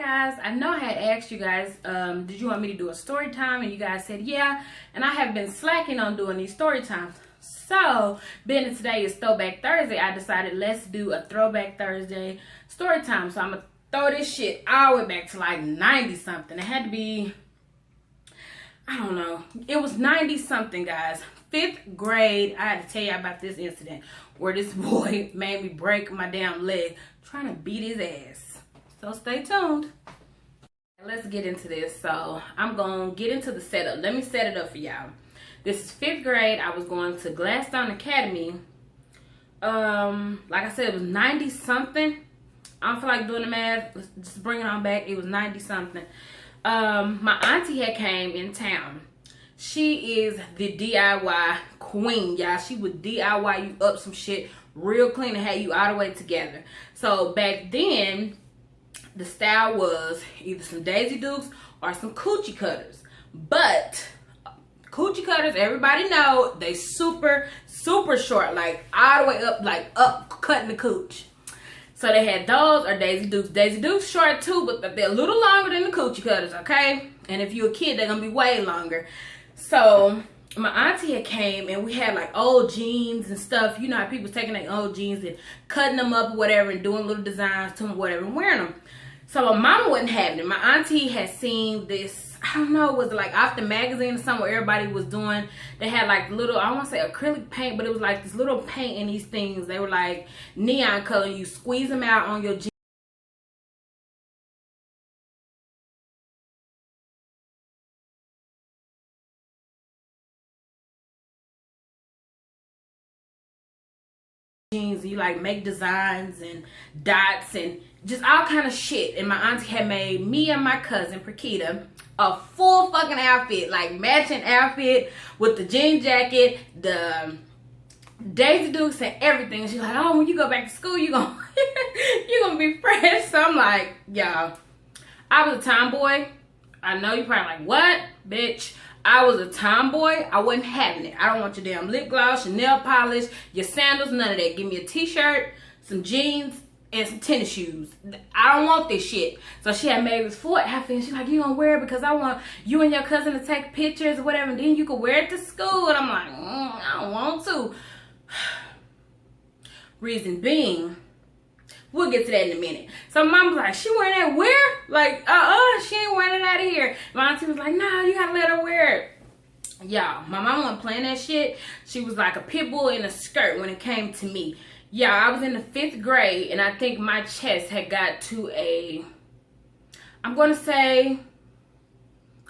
Guys, I know I had asked you guys, did you want me to do a story time? And you guys said yeah, and I have been slacking on doing these story times. So, being that today is Throwback Thursday, I decided let's do a Throwback Thursday story time. So I'm gonna throw this shit all the way back to like 90 something. It had to be, I don't know, it was 90 something, guys. 5th grade. I had to tell you about this incident where this boy made me break my damn leg trying to beat his ass. So stay tuned. Let's get into this. So I'm gonna get into the setup. Let me set it up for y'all. This is 5th grade. I was going to Gladstone Academy. Like I said, it was 90 something. I don't feel like doing the math. Let's just bring it on back. It was 90 something. My auntie had came in town. She is the DIY queen, y'all. She would DIY you up some shit real clean and have you all the way together. So back then, the style was either some Daisy Dukes or some coochie cutters. But coochie cutters, everybody know, they super short, like all the way up, like up cutting the cooch. So they had those or Daisy Dukes. Daisy Dukes short too, but they're a little longer than the coochie cutters, okay? And if you're a kid, they're gonna be way longer. So my auntie had came and we had like old jeans and stuff. You know how people taking their old jeans and cutting them up or whatever and doing little designs to them, whatever, and wearing them. So my mama wasn't having it. My auntie had seen this, I don't know, was it like off the magazine or something where everybody was doing, they had like little, I don't want to say acrylic paint, but it was like this little paint in these things. They were like neon color. You squeeze them out on your jeans, you like make designs and dots and just all kind of shit. And my auntie had made me and my cousin Prakita a full fucking outfit, like matching outfit with the jean jacket, the Daisy Dukes and everything. She's like, oh, when you go back to school, you gonna you gonna be fresh. So I'm like, y'all, I was a tomboy. I know you probably like, what, bitch? I was a tomboy. I wasn't having it. I don't want your damn lip gloss, your nail polish, your sandals, none of that. Give me a t-shirt, some jeans, and some tennis shoes. I don't want this shit. So she had made this full outfit. And she's like, you gonna wear it because I want you and your cousin to take pictures or whatever. And then you can wear it to school. And I'm like, I don't want to. Reason being, we'll get to that in a minute. So mom was like, she wearing that where? Like, she ain't wearing it out of here. My auntie was like, nah, you gotta let her wear it. Y'all, my mom wasn't playing that shit. She was like a pit bull in a skirt when it came to me. Yeah, I was in the 5th grade, and I think my chest had got to a, I'm going to say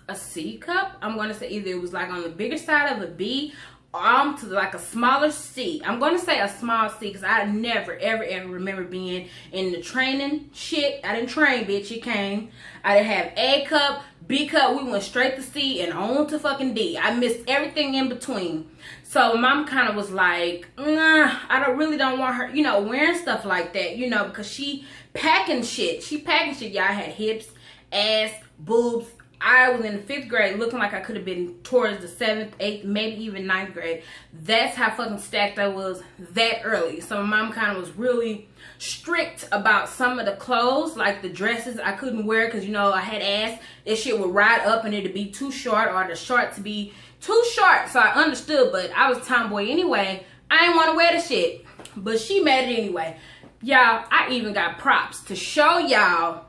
a C cup. I'm going to say either it was like on the bigger side of a B or to like a smaller C. I'm going to say a small C because I never, ever remember being in the training shit. I didn't train, bitch. It came. I didn't have A cup, B cup. We went straight to C and on to fucking D. I missed everything in between. So mom kind of was like, nah, I really don't want her, you know, wearing stuff like that, you know, because she packing shit. She packing shit. Y'all had hips, ass, boobs. I was in the 5th grade looking like I could have been towards the 7th, 8th, maybe even 9th grade. That's how fucking stacked I was that early. So my mom kind of was really strict about some of the clothes, like the dresses I couldn't wear because, you know, I had ass. This shit would ride up and it'd be too short or the short to be too short. So I understood, but I was tomboy anyway. I didn't want to wear the shit, but she made it anyway. Y'all, I even got props to show y'all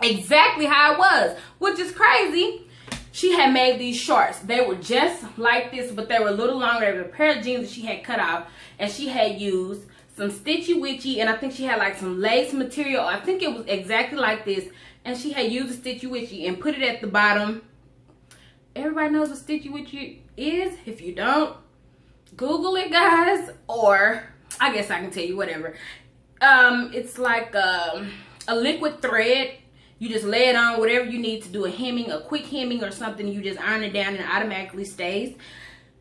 exactly how it was, which is crazy. She had made these shorts. They were just like this, but they were a little longer. They were a pair of jeans that she had cut off, and she had used some stitchy witchy, and I think she had like some lace material. I think it was exactly like this, and she had used the stitchy witchy and put it at the bottom. Everybody knows what stitchy witchy is. If you don't, Google it, guys, or I guess I can tell you, whatever. It's like a liquid thread. You just lay it on whatever you need to do, a hemming, a quick hemming or something. You just iron it down and it automatically stays.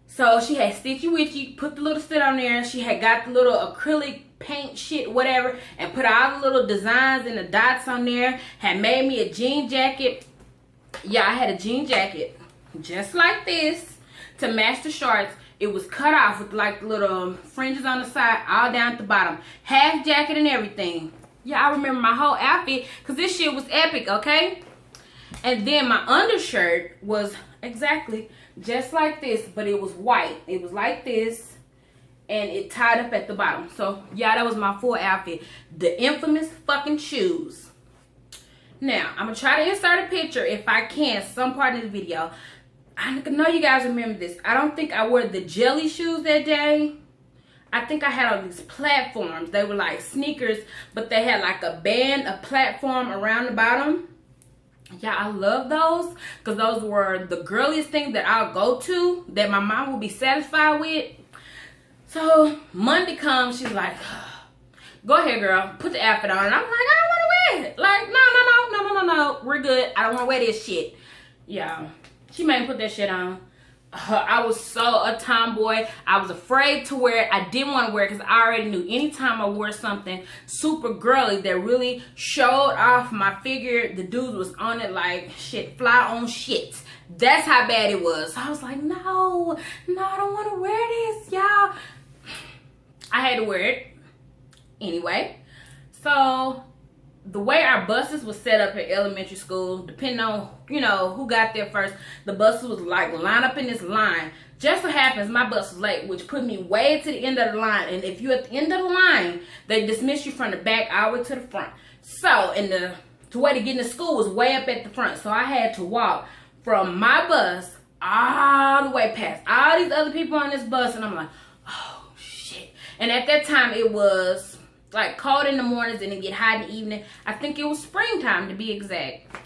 So she had stitchy witchy, put the little slit on there. She had got the little acrylic paint shit, whatever, and put all the little designs and the dots on there. Had made me a jean jacket. Yeah, I had a jean jacket just like this to match the shorts. It was cut off with like little fringes on the side, all down at the bottom. Half jacket and everything. Yeah, I remember my whole outfit because this shit was epic, okay? And then my undershirt was exactly just like this, but it was white. It was like this, and it tied up at the bottom. So, yeah, that was my full outfit. The infamous fucking shoes. Now, I'm going to try to insert a picture if I can, some part of the video. I know you guys remember this. I don't think I wore the jelly shoes that day. I think I had all these platforms. They were like sneakers, but they had like a band, a platform around the bottom. Yeah, I love those because those were the girliest thing that I'll go to that my mom will be satisfied with. So Monday comes, she's like, go ahead, girl, put the outfit on. And I'm like, I don't want to wear it. Like, no, we're good. I don't want to wear this shit. Yeah, she made me put that shit on. I was so a tomboy. I was afraid to wear it. I didn't want to wear it because I already knew anytime I wore something super girly that really showed off my figure, the dude was on it like shit, fly on shit. That's how bad it was. So I was like, no, I don't want to wear this, y'all. I had to wear it anyway. So the way our buses was set up at elementary school, depending on, you know, who got there first, the buses was like lined up in this line. Just so happens my bus was late, which put me way to the end of the line. And if you're at the end of the line, they dismiss you from the back all the way to the front. So, the way to get into school was way up at the front. So I had to walk from my bus all the way past all these other people on this bus. And I'm like, oh, shit. And at that time, it was like cold in the mornings and it get hot in the evening. I think it was springtime to be exact.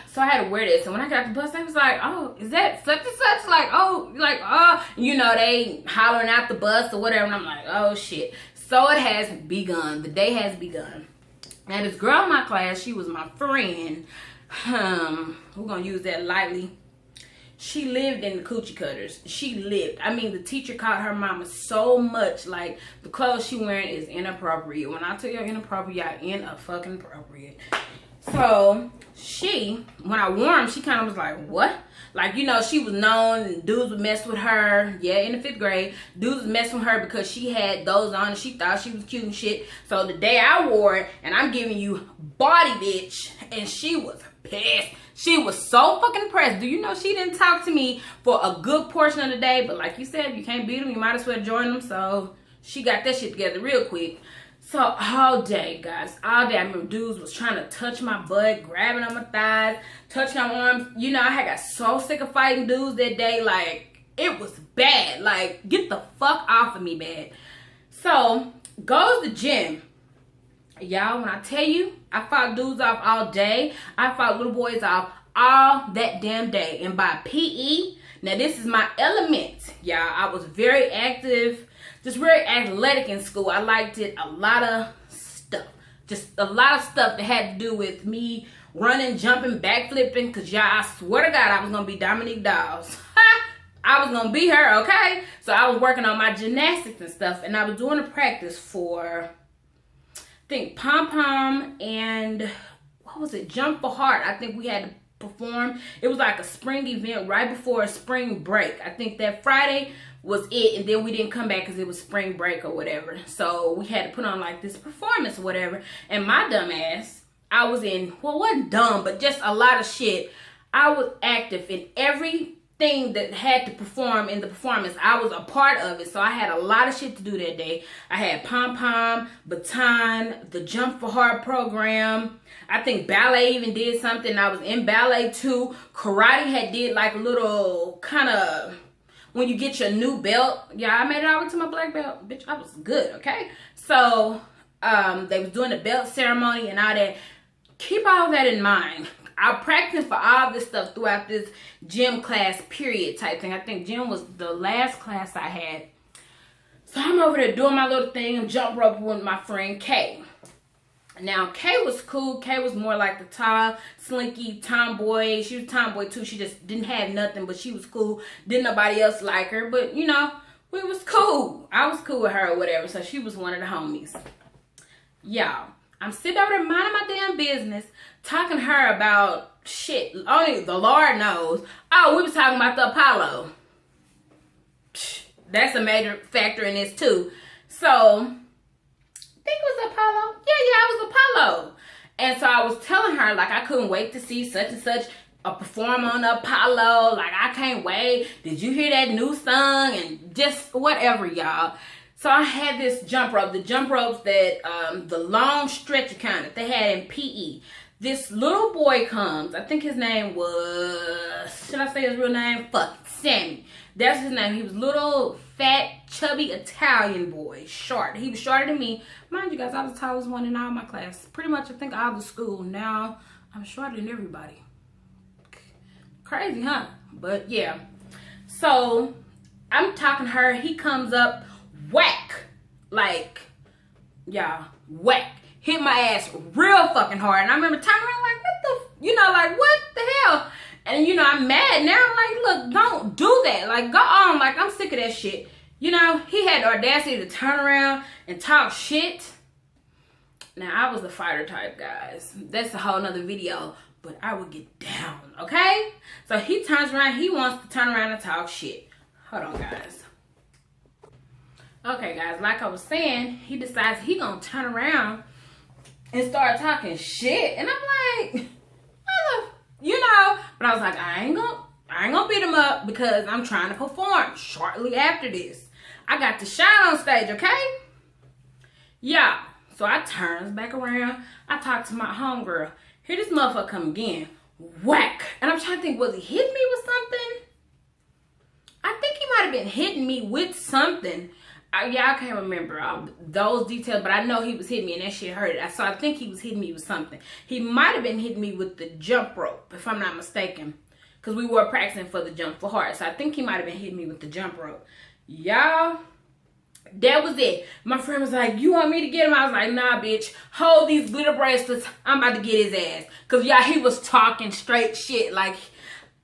So I had to wear this. And when I got off the bus, I was like, oh, is that such and such? Like, oh, you know, they hollering out the bus or whatever. And I'm like, oh, shit. So it has begun. The day has begun. Now, this girl in my class, she was my friend. We're going to use that lightly. She lived in the coochie cutters. She lived. I mean, the teacher called her mama so much. Like, the clothes she wearing is inappropriate. When I tell you inappropriate, y'all in-a-fucking-appropriate. So, when I wore them, she kind of was like, what? Like, you know, she was known, and dudes would mess with her. Yeah, in the 5th grade. Dudes would mess with her because she had those on and she thought she was cute and shit. So, the day I wore it, and I'm giving you body bitch, and she was pissed. She was so fucking impressed. Do you know she didn't talk to me for a good portion of the day? But like you said, if you can't beat them, you might as well join them. So she got that shit together real quick. So all day, guys, all day, I remember dudes was trying to touch my butt, grabbing on my thighs, touching my arms. You know, I had got so sick of fighting dudes that day. Like, it was bad. Like, get the fuck off of me, bad. So, goes the gym. Y'all, when I tell you, I fought dudes off all day. I fought little boys off all that damn day. And by PE, now this is my element, y'all. I was very active, just very athletic in school. I liked it. A lot of stuff. Just a lot of stuff that had to do with me running, jumping, backflipping. Because, y'all, I swear to God, I was going to be Dominique Dawes. I was going to be her, okay? So I was working on my gymnastics and stuff. And I was doing a practice for, I think, pom-pom and, what was it, jump for heart. I think we had to perform. It was like a spring event right before a spring break. I think that Friday was it, and then we didn't come back because it was spring break or whatever. So we had to put on like this performance or whatever. And my dumb ass, I was in, well, wasn't dumb, but just a lot of shit. I was active in everything that had to perform in the performance. I was a part of it, so I had a lot of shit to do that day. I had pom-pom, baton, the Jump for Heart program. I think ballet even did something. I was in ballet too. Karate had did like a little kind of, when you get your new belt. Yeah, I made it all the way to my black belt. Bitch, I was good, okay? So, they was doing the belt ceremony and all that. Keep all that in mind. I practiced for all this stuff throughout this gym class period type thing. I think gym was the last class I had. So I'm over there doing my little thing. I'm jump roping with my friend Kay. Now, Kay was cool. Kay was more like the tall, slinky tomboy. She was tomboy too. She just didn't have nothing, but she was cool. Didn't nobody else like her. But, you know, we was cool. I was cool with her or whatever. So she was one of the homies. Y'all, I'm sitting over there minding my damn business, talking to her about shit. Only the Lord knows. Oh, we was talking about the Apollo. That's a major factor in this too. So, think it was Apollo. Yeah, it was Apollo. And so I was telling her, like, I couldn't wait to see such and such perform on Apollo. Like, I can't wait. Did you hear that new song? And just whatever, y'all. So I had this jump rope, the jump ropes that, the long stretcher kind that they had in PE. This little boy comes, I think his name was, should I say his real name? Fuck, Sammy. That's his name. He was little, fat, chubby Italian boy, short. He was shorter than me. Mind you guys, I was the tallest one in all my class. Pretty much, I think, all the school. Now, I'm shorter than everybody. Crazy, huh? But, yeah. So, I'm talking to her. He comes up, whack. Like, y'all, whack. Hit my ass real fucking hard. And I remember turning around like, what the, like, what the hell? And, I'm mad now. I'm like, look, don't do that. Like, go on. Like, I'm sick of that shit. He had the audacity to turn around and talk shit. Now, I was the fighter type, guys. That's a whole nother video. But I would get down, okay? So he turns around. He wants to turn around and talk shit. Hold on, guys. Okay, guys. Like I was saying, he decides he gonna turn around and start talking shit. And I'm like, but I was like, I ain't gonna beat him up because I'm trying to perform shortly after this. I got to shine on stage, okay? Yeah. So I turns back around. I talk to my homegirl. Here this motherfucker come again. Whack. And I'm trying to think, was he hitting me with something? I think he might have been hitting me with something. I can't remember those details, but I know he was hitting me and that shit hurt. So I think he was hitting me with something. He might have been hitting me with the jump rope, if I'm not mistaken. Because we were practicing for the jump for heart. So I think he might have been hitting me with the jump rope. Y'all, that was it. My friend was like, you want me to get him? I was like, nah, bitch. Hold these glitter bracelets. I'm about to get his ass. Because, y'all, he was talking straight shit. Like,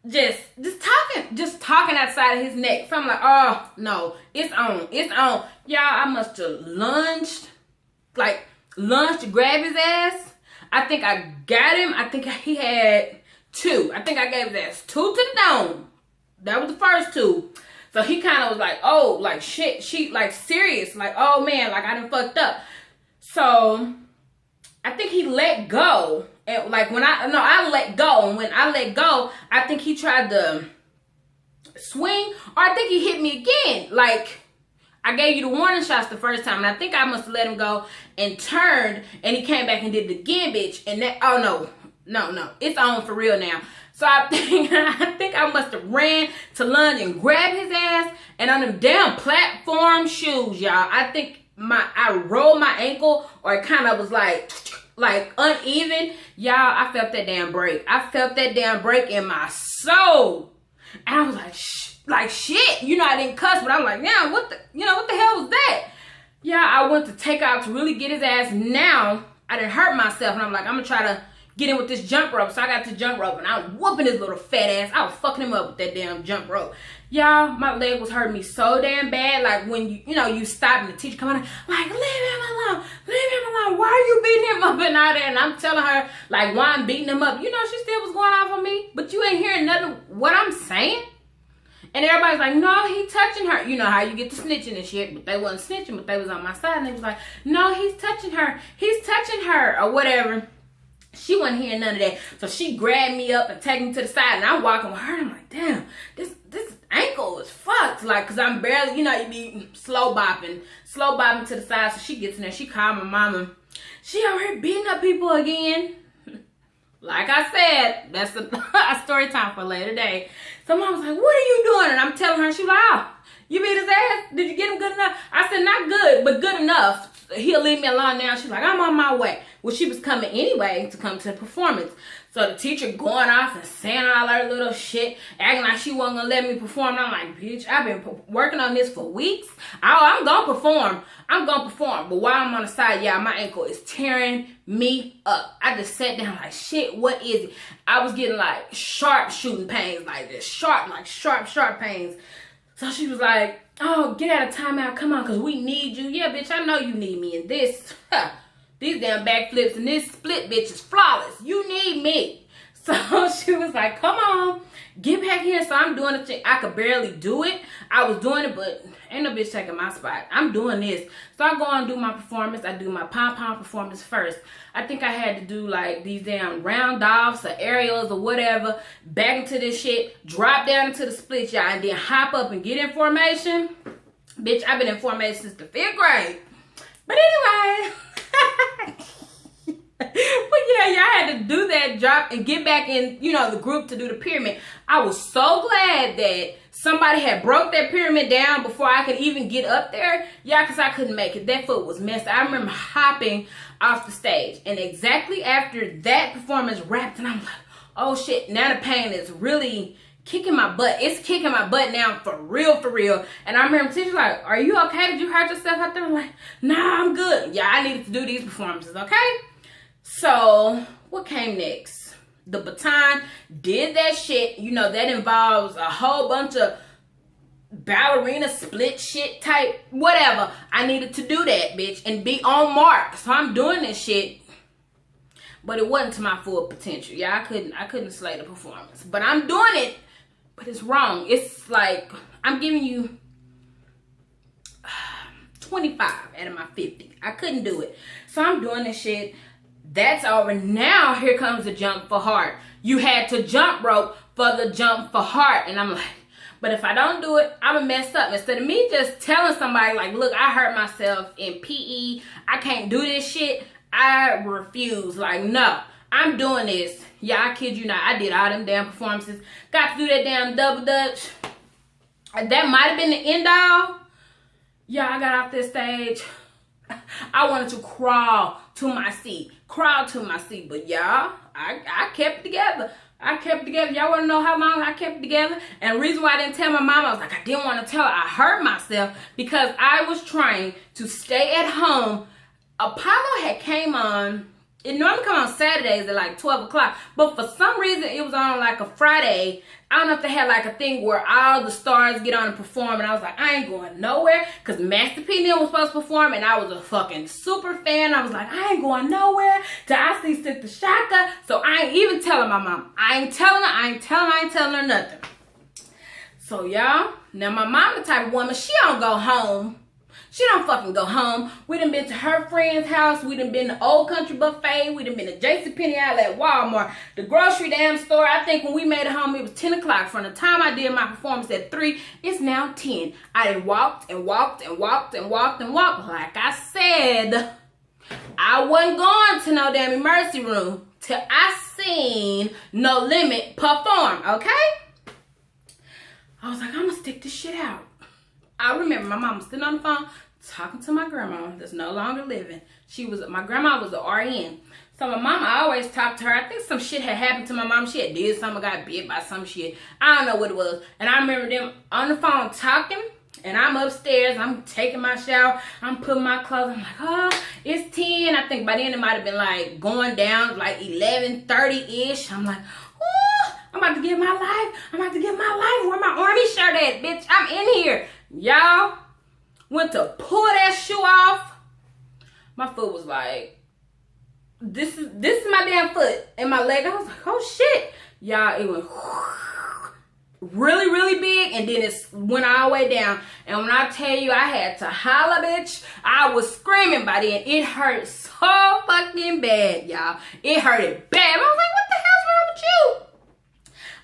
just talking outside of his neck. So I'm like, oh, no. It's on. Y'all, I must have lunged to grab his ass. I think I got him. I think he had 2. I think I gave his ass 2 to the dome. That was the first 2. So he kind of was like, oh, like, shit, she, like, serious. Like, oh, man, like, I done fucked up. So, I think he let go. And, like, I let go. And when I let go, I think he tried to swing. Or I think he hit me again. Like, I gave you the warning shots the first time. And I think I must have let him go and turned. And he came back and did it again, bitch. And that, oh, no. It's on for real now. So I think I must have ran to lunge and grab his ass. And on them damn platform shoes, y'all, I think I rolled my ankle, or it kind of was like uneven. Y'all, I felt that damn break. I felt that damn break in my soul. And I was like, shit. I didn't cuss, but I'm like, yeah, what the hell was that? Yeah, I went to take out to really get his ass. Now, I didn't hurt myself. And I'm like, I'm going to try to get in with this jump rope. So I got the jump rope and I was whooping his little fat ass. I was fucking him up with that damn jump rope. Y'all, my leg was hurting me so damn bad. Like when you stop and the teacher come in, like, leave him alone. Why are you beating him up and all that? And I'm telling her, like, why I'm beating him up. She still was going off on me. But you ain't hearing nothing what I'm saying. And everybody's like, no, he touching her. You know how you get to snitching and shit. But they wasn't snitching, but they was on my side. And they was like, no, he's touching her. He's touching her or whatever. She wasn't hearing none of that. So she grabbed me up and taking me to the side. And I'm walking with her. And I'm like, damn, this ankle is fucked. Like, because I'm barely, you be slow bopping to the side. So she gets in there. She called my mama. She over here beating up people again. Like I said, that's a story time for later day. So mom was like, what are you doing? And I'm telling her, she was like, oh, you beat his ass? Did you get him good enough? I said, not good, but good enough. He'll leave me alone now. She's like, I'm on my way. Well, she was coming anyway to come to the performance. So the teacher going off and saying all her little shit, acting like she wasn't going to let me perform. And I'm like, bitch, I've been working on this for weeks. I'm going to perform. But while I'm on the side, yeah, my ankle is tearing me up. I just sat down like, shit, what is it? I was getting like sharp shooting pains, like this sharp pains. So she was like, oh, get out of timeout. Come on, because we need you. Yeah, bitch, I know you need me in this. These damn backflips and this split, bitch, is flawless. You need me. So she was like, come on. Get back here. So I'm doing the thing. I could barely do it. I was doing it, but ain't no bitch taking my spot. I'm doing this. So I go and do my performance. I do my pom-pom performance first. I think I had to do like these damn round offs or aerials or whatever. Back into this shit. Drop down into the split, y'all. And then hop up and get in formation. Bitch, I've been in formation since the 5th grade. But anyway. But yeah, y'all had to do that drop and get back in, you know, the group to do the pyramid. I was so glad that somebody had broke that pyramid down before I could even get up there. Yeah, because I couldn't make it. That foot was messed. I remember hopping off the stage. And exactly after that performance wrapped, and I'm like, oh shit, now the pain is really kicking my butt. It's kicking my butt now for real, for real. And I remember teacher like, are you okay? Did you hurt yourself out there? I'm like, nah, I'm good. Yeah, I needed to do these performances, okay? So, what came next? The baton did that shit. You know, that involves a whole bunch of ballerina split shit type, whatever. I needed to do that, bitch, and be on mark. So I'm doing this shit. But it wasn't to my full potential. Yeah, I couldn't slay the performance. But I'm doing it, but it's wrong. It's like, I'm giving you 25 out of my 50. I couldn't do it. So I'm doing this shit. That's over. Now here comes the jump for heart. You had to jump rope for the jump for heart. And I'm like, but if I don't do it, I'm going to mess up. Instead of me just telling somebody like, look, I hurt myself in PE. I can't do this shit. I refuse. Like, no, I'm doing this. Yeah, I kid you not. I did all them damn performances. Got to do that damn double dutch. That might have been the end all. Yeah, I got off this stage. I wanted to crawl to my seat. Crawl to my seat. But y'all, I kept it together. I kept it together. Y'all want to know how long I kept it together? And the reason why I didn't tell my mom, I was like, I didn't want to tell her. I hurt myself because I was trying to stay at home. Apollo had came on. It normally come on Saturdays at like 12 o'clock. But for some reason, it was on like a Friday. I don't know if they had like a thing where all the stars get on and perform. And I was like, I ain't going nowhere. Because Master P was supposed to perform. And I was a fucking super fan. I was like, I ain't going nowhere till I see Sister Shaka. So I ain't even telling my mom. I ain't telling her nothing. So y'all, now my mom the type of woman, she don't go home. She don't fucking go home. We done been to her friend's house. We done been to Old Country Buffet. We done been to JCPenney Outlet, Walmart, the grocery damn store. I think when we made it home, it was 10 o'clock. From the time I did my performance at 3, it's now 10. I done walked and walked and walked and walked and walked. Like I said, I wasn't going to no damn emergency room till I seen No Limit perform, okay? I was like, I'm gonna stick this shit out. I remember my mom was sitting on the phone talking to my grandma that's no longer living. My grandma was an RN. So my mom, I always talked to her. I think some shit had happened to my mom. She had did something, got bit by some shit. I don't know what it was. And I remember them on the phone talking. And I'm upstairs. I'm taking my shower. I'm putting my clothes. I'm like, oh, it's 10. I think by then it might have been like going down like 11:30-ish. I'm like, oh, I'm about to get my life. I'm about to get my life. Where my army shirt at, bitch? I'm in here. Y'all, went to pull that shoe off. My foot was like, this is my damn foot. And my leg, I was like, oh shit. Y'all, it went really, really big. And then it went all the way down. And when I tell you I had to holler, bitch, I was screaming by then. It hurt so fucking bad, y'all. It hurted bad. I was like, what the hell's wrong with you?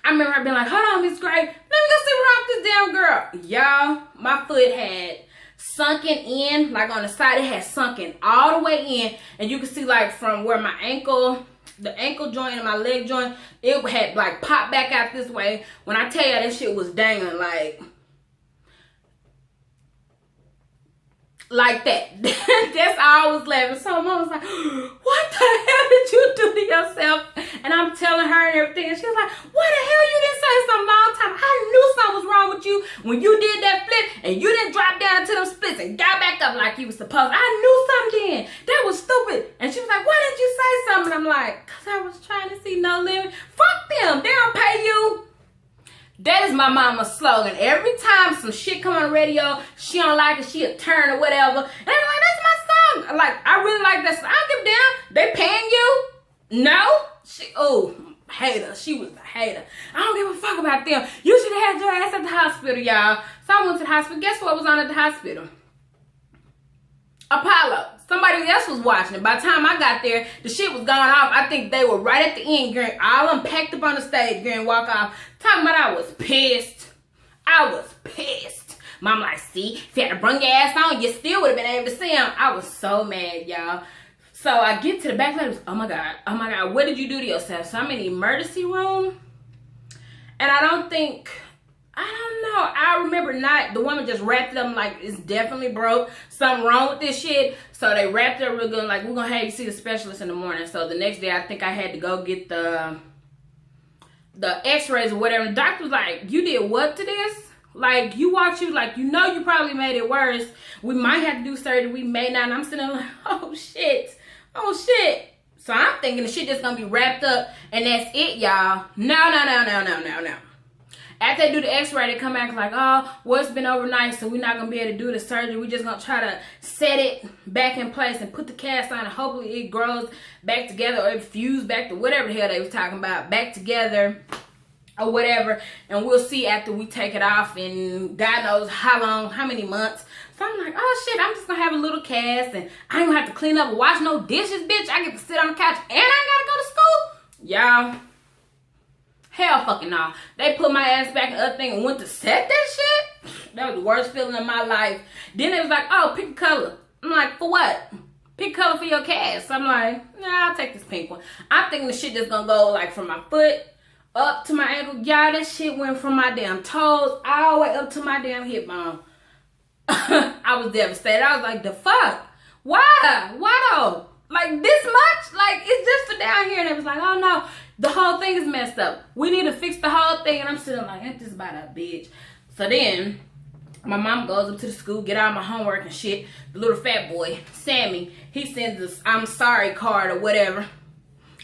I remember her being like, hold on, Miss Gray. Let me go see what's wrong with this damn girl. Y'all, my foot had sunken in, like on the side, it had sunken all the way in. And you can see like from where my ankle, the ankle joint and my leg joint, it had like popped back out this way. When I tell you that shit was dangling like that. That's all I was laughing. So mom was like, what the hell did you do to yourself? And I'm telling her and everything. And she was like, what the hell you didn't say some long time? I knew something was wrong with you when you did that flip and you didn't drop down into them splits and got back up like you was supposed. I knew something then. That was stupid. And she was like, why didn't you say something? I'm like, because I was trying to see No Limit. Fuck them. They don't pay you. That is my mama's slogan. Every time some shit come on the radio, she don't like it, she'll turn or whatever. And I'm like, that's my song. Like, I really like that song. I don't give a damn. They paying you? No? hater. She was a hater. I don't give a fuck about them. You should have had your ass at the hospital, y'all. So I went to the hospital. Guess what was on at the hospital? Apollo. Somebody else was watching it. By the time I got there, the shit was going off. I think they were right at the end, getting all unpacked up on the stage, getting walk off. Talking about I was pissed. I was pissed. Mom like, see, if you had to bring your ass on, you still would have been able to see him. I was so mad, y'all. So I get to the back, like, oh my God, what did you do to yourself? So I'm in the emergency room, and I don't know. I remember not, the woman just wrapped it up like, it's definitely broke. Something wrong with this shit. So they wrapped it up real good, like, we're gonna have you see the specialist in the morning. So the next day, I think I had to go get the x-rays or whatever. The doctor was like, you did what to this? Like, you probably made it worse. We might have to do surgery, we may not. And I'm sitting there like, oh shit. So I'm thinking the shit just gonna be wrapped up and that's it, y'all. No. After they do the x-ray, they come back like, oh, well, it's been overnight, so we're not gonna be able to do the surgery. We're just gonna try to set it back in place and put the cast on, and hopefully it grows back together or it fuse back to whatever the hell they was talking about, back together or whatever. And we'll see after we take it off, and God knows how long, how many months. So I'm like, oh shit, I'm just gonna have a little cast, and I ain't gonna have to clean up or wash no dishes, bitch. I get to sit on the couch and I gotta go to school. Y'all, hell fucking no. They put my ass back in the other thing and went to set that shit. That was the worst feeling of my life. Then it was like, oh, pick a color. I'm like, for what? Pick a color for your cast. So I'm like, nah, I'll take this pink one. I'm thinking the shit just gonna go like from my foot up to my ankle. Y'all, that shit went from my damn toes all the way up to my damn hip bone. I was devastated. I was like, the fuck? Why? Why though? Like this much? Like it's just for down here. And it was like, oh no, the whole thing is messed up. We need to fix the whole thing. And I'm sitting like, ain't this about a bitch? So then my mom goes up to the school, get all my homework and shit. The little fat boy, Sammy, he sends this I'm sorry card or whatever.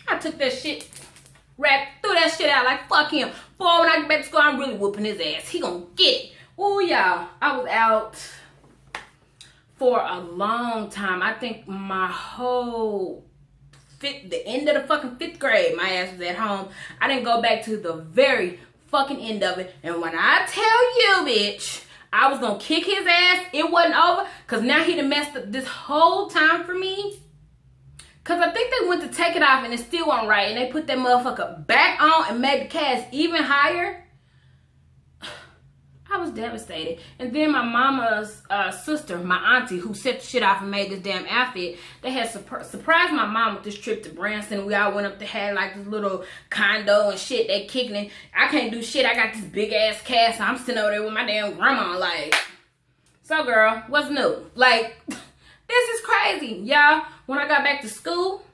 I took that shit, threw that shit out like fuck him. Boy, when I get back to school, I'm really whooping his ass. He gonna get it. Oh y'all, I was out for a long time. I think my whole the end of the fucking 5th grade, my ass was at home. I didn't go back to the very fucking end of it. And when I tell you, bitch, I was gonna kick his ass, it wasn't over. Cause now he done messed up this whole time for me. Cause I think they went to take it off and it still wasn't right. And they put that motherfucker back on and made the cast even higher. I was devastated. And then my mama's sister, my auntie, who set the shit off and made this damn outfit, they had surprised my mom with this trip to Branson. We all went up to had like this little condo and shit. They kicking it. I can't do shit. I got this big ass cast. So I'm sitting over there with my damn grandma like, so girl, what's new? Like, this is crazy, y'all. When I got back to school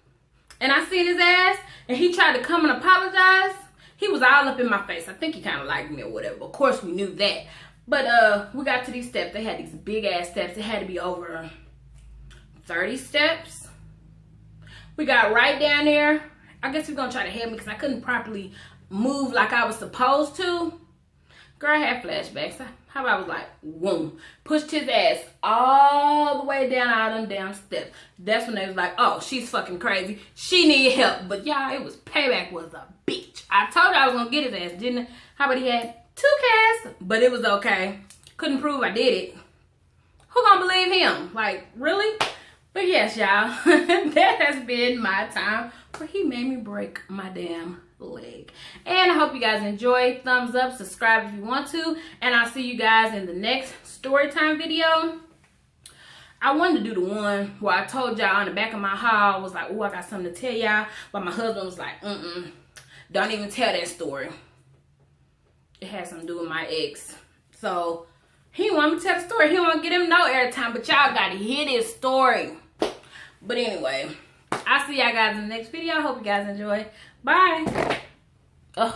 and I seen his ass and he tried to come and apologize, he was all up in my face. I think he kind of liked me or whatever. Of course, we knew that. But we got to these steps. They had these big ass steps. It had to be over 30 steps. We got right down there. I guess he was going to try to help me because I couldn't properly move like I was supposed to. Girl, I had flashbacks. How about I was like, whoom. Pushed his ass all the way down all them damn steps. That's when they was like, oh, she's fucking crazy. She need help. But y'all, it was payback was a bitch. I told you I was going to get his ass, didn't I? How about he had 2 casts? But it was okay. Couldn't prove I did it. Who gonna believe him? Like, really? But yes, y'all. That has been my time where he made me break my damn leg. And I hope you guys enjoyed. Thumbs up, subscribe if you want to, and I'll see you guys in the next story time video. I wanted to do the one where I told y'all on the back of my haul, I was like, oh, I got something to tell y'all, but my husband was like, don't even tell that story. It has something to do with my ex. So he didn't want me to tell the story. He didn't want to get him no airtime, but y'all gotta hear this story. But anyway, I'll see y'all guys in the next video. I hope you guys enjoy. Bye. Ugh.